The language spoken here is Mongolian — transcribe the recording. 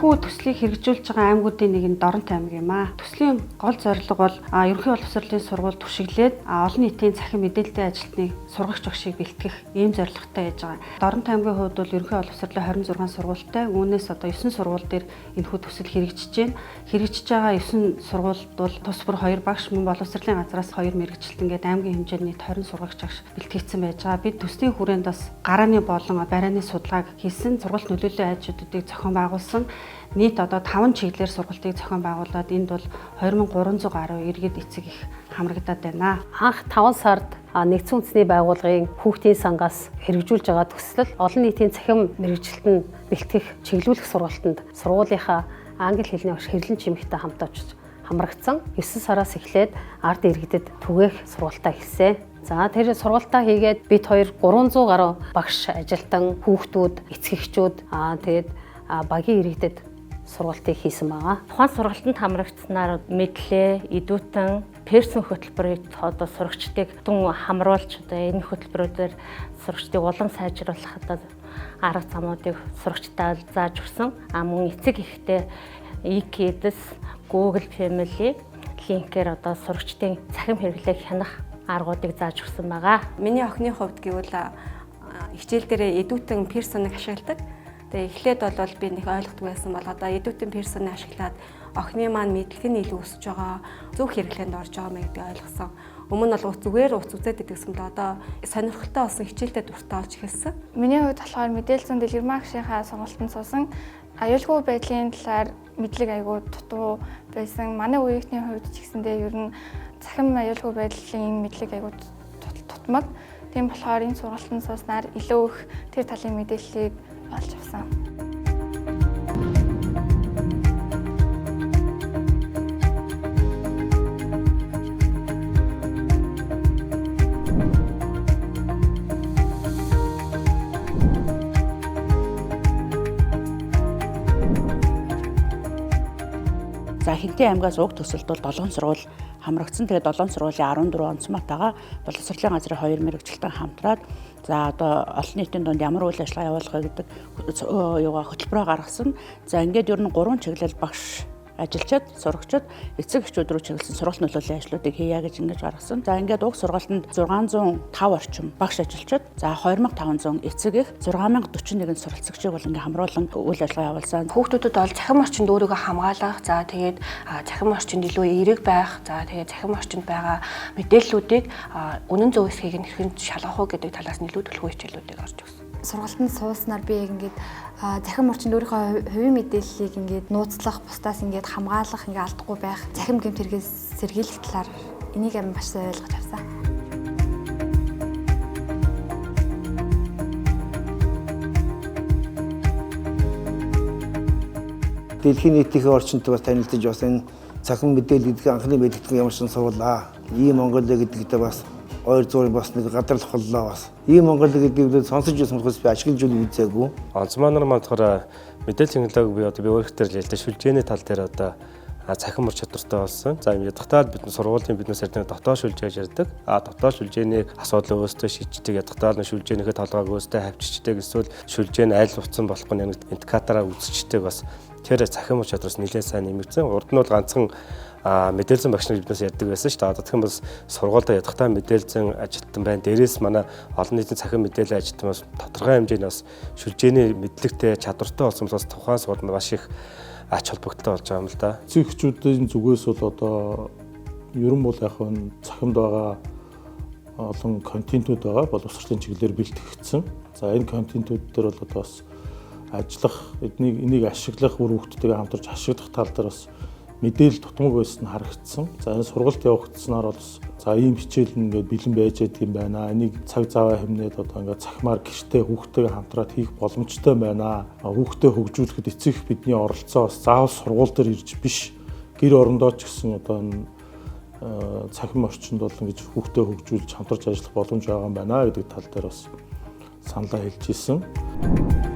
энэхүү төслийг хэрэгжүүлж байгаа аймагуудын нэг нь Доронтой аймаг юм аа. Төслийн гол зорилго бол ерөнхий боловсролын сургууль түшиглээд олон нийтийн цахим мэдээлэлтэй ажилтныг сургагч багшийг бэлтгэх ийм зорилготой байж байгаа. Доронтой аймгийн хувьд бол ерөнхий боловсролын 26 сургуультай. Үүнээс одоо 9 сургууль дээр энэхүү төсөл хэрэгжиж байна. Хэрэгжиж байгаа 9 сургуульд бол тус бүр 2 багш, мөн боловсролын газраас 2 мэрэгчлэлтэн гээд аймгийн хэмжээний 20 сургагч багш бэлтгэгдсэн байж байгаа. Бид төслийн хүрээнд бас гарааны болон барааны судалгааг хийсэн, сургууль нөлөөллийн айчдуудыг зохион байгуулсан. Нийт одоо 5 чиглэлээр сургалтыг зохион байгуулад энд бол 2300 гаруй иргэд эцэг их хамрагдаад байна. Анх 5 сард нэгдсэн үндэсний байгууллагын хүүхдийн сангаас хэрэгжүүлж байгаа төслөл олон нийтийн цахим мэрэгжилтэнд бэлтгэх чиглүүлэх сургалтанд сургуулийнхаа англи хэлний багш Хэрлэн Чимэгтэй хамт очиж хамрагдсан. 9 сараас эхлээд ард иргэдэд түгээх сургалтаа хийсэн. За тэр сургалтаа хийгээд бид хоёр 300 гаруй багш, ажилтан, хүүхдүүд, эцэгчүүд тэгээд багийн иргэдэд сургалтыг хийсэн байгаа. Тухайн сургалтанд хамрагдсанаар мэдлээ, идүүтэн, персон хөтөлбөрийг одоо сурагчдыг тун хамруулж одоо энэ хөтөлбөрүүдээр сурагчдыг улам сайжруулах одоо арга замуудыг сурагчдад зааж өгсөн. Мөн эцэг ихтэй EKIDS, Google Family линкээр одоо сурагчдын цахим хэрэглээг хянах аргуудыг зааж өгсөн байгаа. Миний охины хувьд гэвэл хичээл дээр идүүтэн персоныг ашигладаг. Тэгээ эхлээд бол би нэг ойлгохгүй байсан бол одоо идүүтэн персоныг ашиглаад охины маань мэдлэг нь илүү өсөж байгаа, зөв хэрэглээнд орж байгаа мэй би ойлгосон. Өмнө нь бол зүгээр үзээд идэгсэн бол одоо сонирхолтой болсон хичээлдээ дуртай болж эхэлсэн. Миний хувьд болохоор мэдээлэл зүйн дэлгэрэн багшийнхаа сургалтанд суусан аюулгүй байдлын талаар мэдлэг айгүй дутуу байсан. Манай үеийнхний хувьд ч гэсэндээ ер нь цахим аюулгүй байдлын мэдлэг айгүй тутмаг. Тийм болохоор энэ сургалтанд сууснаар илүү их тэр талын мэдээллийг олж авсан. За Хинтээ аймгаас уг төсөлд бол 7 сургууль хамрагдсан. Тэгээд 7 сургуулийн 14 онцматайгаа боловсролын газрын 2 мэрэгчлэлтэн хамтраад за одоо олон нийтийн дунд ямар үйл ажиллагаа явуулах гэдэг хөтөлбөрөөр гаргасан. За ингээд ер нь 3 чиглэл багш, ажилчид, сурагчид, эцэг эхчүүд рүү чиглэсэн сургалт нөлөөллийн ажлуудыг хийя гэж ингэж гаргасан. За ингээд уг сургалтанд 605 орчим багш ажилчид, за 2500 эцэг эх, 6041 суралцагчийг бол ингээд хамруулан үйл ажиллагаа явуулсан. Хүүхдүүдэд бол цахим орчинд өөрийгөө хамгаалах, за тэгээд цахим орчинд илүү эерэг байх, за тэгээд цахим орчинд байгаа мэдээллүүдийг үнэн зөв эсхийг нь хэрхэн шалгах уу гэдэг талаас нь илүү төлөвлөгөө хичээлүүдийг орж өгсөн. Сургалтанд сууснаар би ингээд цахим орчинд өөрийнхөө хувийн мэдээллийг ингээд нууцлах, бусдаас ингээд хамгаалах, ингээд алдахгүй байх, цахим гэмт хэрэгээс сэргийлэх талаар энийг амин маш сайн ойлгож авсан. Дэлхийн нийтийн орчинд бас танилцж бас энэ цахим мэдээлэл гэдэг анхны мэдээлэл ямар ч суулаа. Ийм Монголиа гэдэгтээ бас 200 бас нэг гадарлах боллоо бас. Ийм Монголиа гэдгийг сонсож байсан болохоос би ашиглаж үзээгүй. Онцмаа нар болохоор мэдээлэл технологи би өөрөختөр л ялдаа шүлжээний тал дээр одоо цахим ур чадвартай болсон. За ядахтаад бид сургуулийн биднээс ярьдаг дотоод шүлжээж ярьдаг. Дотоод шүлжээний асуудал өөрөөсөө шийддэг, ядахтаад нь шүлжээнийхээ толгойг өөрөөсөө хавчичдаг, эсвэл шүлжээ нь аль утсан болох нь индикатораар үзчихдэг бас тэр цахим ур чадвараас нэлээд сайн нэмэгдсэн. Урд нь бол ганцхан мэдээлэл багш нар биднээс ярьдаг байсан шүү дээ. Одоо тэгэх юм бол сургуультай ядахтаа мэдээлэл ажилтан байна. Дээрээс манай олон нийтийн цахим мэдээлэл ажилтан бас тодорхой хэмжээний бас шүлжээний мэдлэгтэй чадвартай болсон бас тухайн сургуульд маш их ач холбогдолтой болж байгаа юм л да. Эцэгчүүдийн зүгээс бол одоо ерөн бол яг нь цахимд байгаа олон контентууд байгаа боловсролын чиглэлээр бэлтгэгдсэн. За энэ контентууд дээр бол одоо бас ажиллах, энийг ашиглах, үр хөвгттэйгээ хамтарч ашиглах тал дээр бас мэдээлэл тутмаг байсан харагдсан. За энэ сургалт явагдсанаар бол за ийм хичээл ингээд бэлэн байж байдаг юм байна. Энийг цаг заваа хэмнээд одоо ингээд цахимаар гэртээ хүүхдтэйгээ хамтраад хийх боломжтой байна. Хүүхдээ хөгжүүлэхэд эцэг бидний оролцоо бас заавал сургууль дээр ирж биш гэр орондоо ч гэсэн одоо энэ цахим орчинд бол ингэж хүүхдээ хөгжүүлж хамтарч ажиллах боломж байгаа юм байна гэдэг тал дээр бас саналаа хэлж ирсэн.